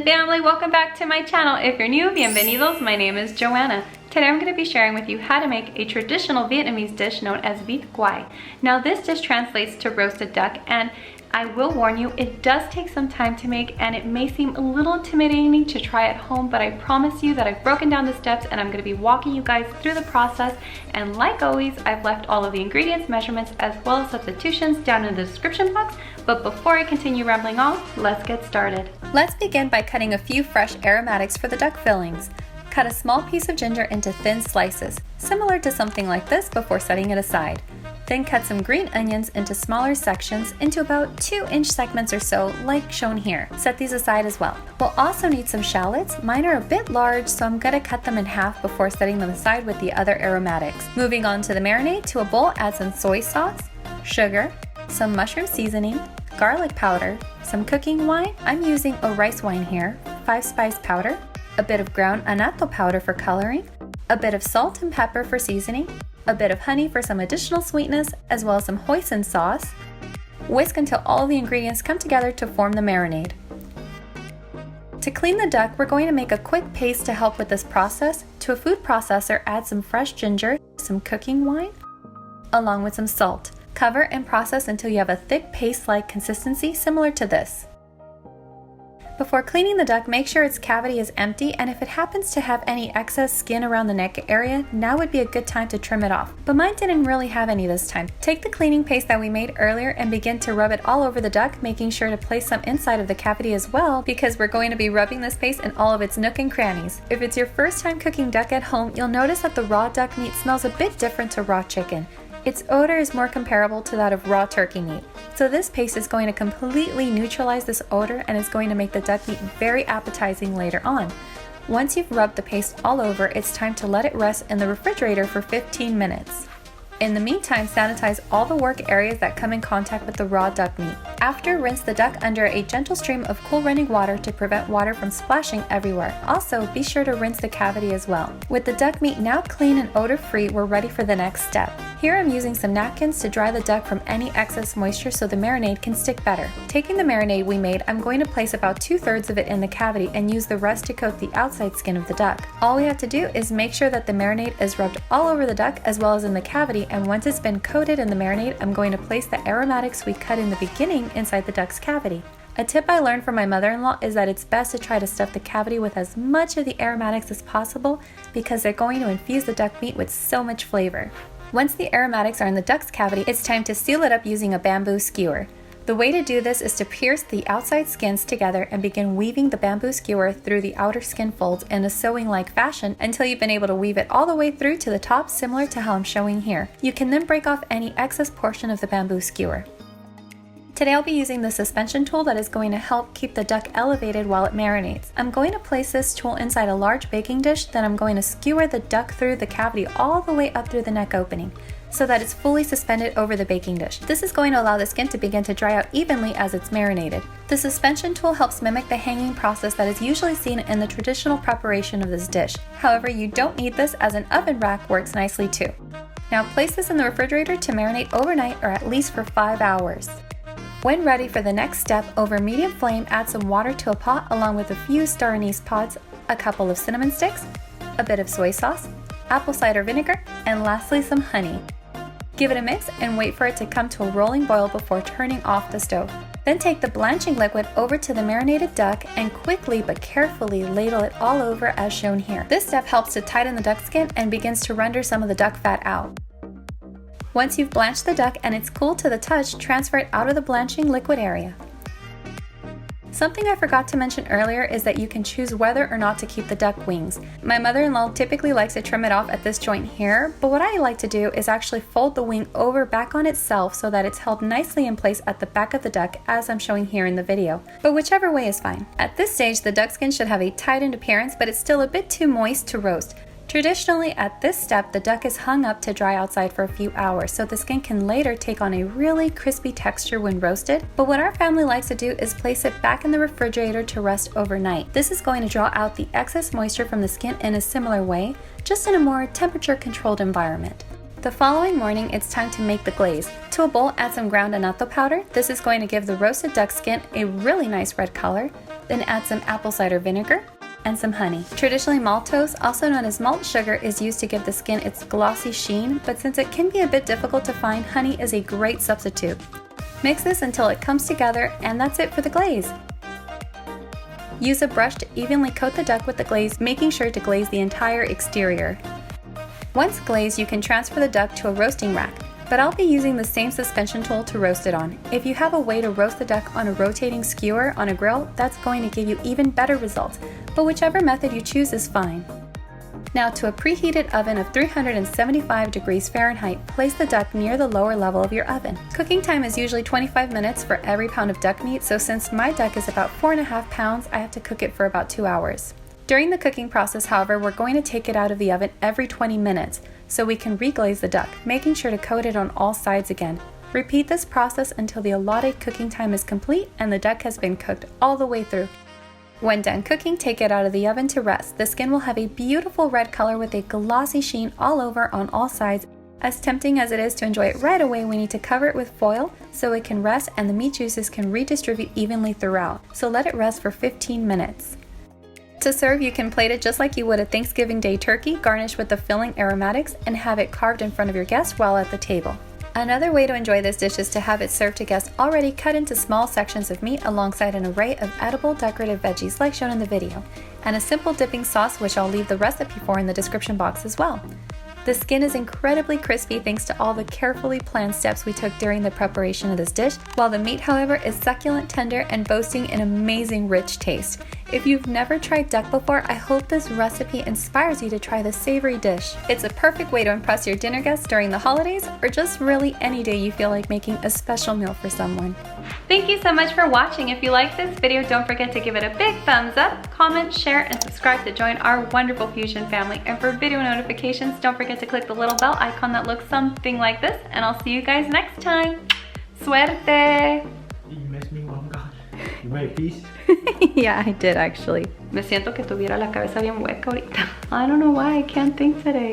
Hoisin family, welcome back to my channel. If you're new, bienvenidos. My name is Joanna. Today I'm going to be sharing with you how to make a traditional Vietnamese dish known as Vit Quay. Now this dish translates to roasted duck, and I will warn you, it does take some time to make and it may seem a little intimidating to try at home, but I promise you that I've broken down the steps and I'm going to be walking you guys through the process. And like always, I've left all of the ingredients, measurements, as well as substitutions down in the description box. But before I continue rambling on, let's get started. Let's begin by cutting a few fresh aromatics for the duck fillings. Cut a small piece of ginger into thin slices, similar to something like this, before setting it aside. Then cut some green onions into smaller sections into about 2-inch segments or so, like shown here. Set these aside as well. We'll also need some shallots. Mine are a bit large, so I'm gonna cut them in half before setting them aside with the other aromatics. Moving on to the marinade, to a bowl add some soy sauce, sugar, some mushroom seasoning, garlic powder, some cooking wine. I'm using a rice wine here, 5-spice powder, a bit of ground annatto powder for coloring, a bit of salt and pepper for seasoning, a bit of honey for some additional sweetness, as well as some hoisin sauce. Whisk until all the ingredients come together to form the marinade. To clean the duck, we're going to make a quick paste to help with this process. To a food processor, add some fresh ginger, some cooking wine, along with some salt. Cover and process until you have a thick paste-like consistency similar to this. Before cleaning the duck, make sure its cavity is empty, and if it happens to have any excess skin around the neck area, now would be a good time to trim it off. But mine didn't really have any this time. Take the cleaning paste that we made earlier and begin to rub it all over the duck, making sure to place some inside of the cavity as well, because we're going to be rubbing this paste in all of its nook and crannies. If it's your first time cooking duck at home, you'll notice that the raw duck meat smells a bit different to raw chicken. Its odor is more comparable to that of raw turkey meat. So this paste is going to completely neutralize this odor and is going to make the duck meat very appetizing later on. Once you've rubbed the paste all over, it's time to let it rest in the refrigerator for 15 minutes. In the meantime, sanitize all the work areas that come in contact with the raw duck meat. After, rinse the duck under a gentle stream of cool running water to prevent water from splashing everywhere. Also, be sure to rinse the cavity as well. With the duck meat now clean and odor-free, we're ready for the next step. Here I'm using some napkins to dry the duck from any excess moisture so the marinade can stick better. Taking the marinade we made, I'm going to place about 2/3 of it in the cavity and use the rest to coat the outside skin of the duck. All we have to do is make sure that the marinade is rubbed all over the duck as well as in the cavity, and once it's been coated in the marinade, I'm going to place the aromatics we cut in the beginning inside the duck's cavity. A tip I learned from my mother-in-law is that it's best to try to stuff the cavity with as much of the aromatics as possible, because they're going to infuse the duck meat with so much flavor. Once the aromatics are in the duck's cavity, it's time to seal it up using a bamboo skewer. The way to do this is to pierce the outside skins together and begin weaving the bamboo skewer through the outer skin folds in a sewing-like fashion until you've been able to weave it all the way through to the top, similar to how I'm showing here. You can then break off any excess portion of the bamboo skewer. Today I'll be using the suspension tool that is going to help keep the duck elevated while it marinates. I'm going to place this tool inside a large baking dish, then I'm going to skewer the duck through the cavity all the way up through the neck opening, so that it's fully suspended over the baking dish. This is going to allow the skin to begin to dry out evenly as it's marinated. The suspension tool helps mimic the hanging process that is usually seen in the traditional preparation of this dish. However, you don't need this, as an oven rack works nicely too. Now place this in the refrigerator to marinate overnight, or at least for 5 hours. When ready for the next step, over medium flame, add some water to a pot along with a few star anise pods, a couple of cinnamon sticks, a bit of soy sauce, apple cider vinegar, and lastly some honey. Give it a mix and wait for it to come to a rolling boil before turning off the stove. Then take the blanching liquid over to the marinated duck and quickly but carefully ladle it all over as shown here. This step helps to tighten the duck skin and begins to render some of the duck fat out. Once you've blanched the duck and it's cool to the touch, transfer it out of the blanching liquid area. Something I forgot to mention earlier is that you can choose whether or not to keep the duck wings. My mother-in-law typically likes to trim it off at this joint here, but what I like to do is actually fold the wing over back on itself so that it's held nicely in place at the back of the duck, as I'm showing here in the video. But whichever way is fine. At this stage, the duck skin should have a tightened appearance, but it's still a bit too moist to roast. Traditionally, at this step, the duck is hung up to dry outside for a few hours, so the skin can later take on a really crispy texture when roasted. But what our family likes to do is place it back in the refrigerator to rest overnight. This is going to draw out the excess moisture from the skin in a similar way, just in a more temperature-controlled environment. The following morning, it's time to make the glaze. To a bowl, add some ground annatto powder. This is going to give the roasted duck skin a really nice red color. Then add some apple cider vinegar and some honey. Traditionally, maltose, also known as malt sugar, is used to give the skin its glossy sheen, but since it can be a bit difficult to find, honey is a great substitute. Mix this until it comes together, and that's it for the glaze. Use a brush to evenly coat the duck with the glaze, making sure to glaze the entire exterior. Once glazed, you can transfer the duck to a roasting rack, but I'll be using the same suspension tool to roast it on. If you have a way to roast the duck on a rotating skewer on a grill, that's going to give you even better results, but whichever method you choose is fine. Now to a preheated oven of 375 degrees Fahrenheit, place the duck near the lower level of your oven. Cooking time is usually 25 minutes for every pound of duck meat, so since my duck is about 4.5 pounds, I have to cook it for about 2 hours. During the cooking process, however, we're going to take it out of the oven every 20 minutes so we can reglaze the duck, making sure to coat it on all sides again. Repeat this process until the allotted cooking time is complete and the duck has been cooked all the way through. When done cooking, take it out of the oven to rest. The skin will have a beautiful red color with a glossy sheen all over on all sides. As tempting as it is to enjoy it right away, we need to cover it with foil so it can rest and the meat juices can redistribute evenly throughout. So let it rest for 15 minutes. To serve, you can plate it just like you would a Thanksgiving Day turkey, garnish with the filling aromatics, and have it carved in front of your guests while at the table. Another way to enjoy this dish is to have it served to guests already cut into small sections of meat alongside an array of edible decorative veggies like shown in the video, and a simple dipping sauce which I'll leave the recipe for in the description box as well. The skin is incredibly crispy thanks to all the carefully planned steps we took during the preparation of this dish, while the meat, however, is succulent, tender, and boasting an amazing rich taste. If you've never tried duck before, I hope this recipe inspires you to try this savory dish. It's a perfect way to impress your dinner guests during the holidays, or just really any day you feel like making a special meal for someone. Thank you so much for watching. If you like this video, don't forget to give it a big thumbs up, comment, share, and subscribe to join our wonderful Fusion family. And for video notifications, don't forget to click the little bell icon that looks something like this, and I'll see you guys next time. Suerte! You messed me up, God. You made peace? Yeah, I did actually. Me siento que tuviera la cabeza bien hueca ahorita. I don't know why I can't think today.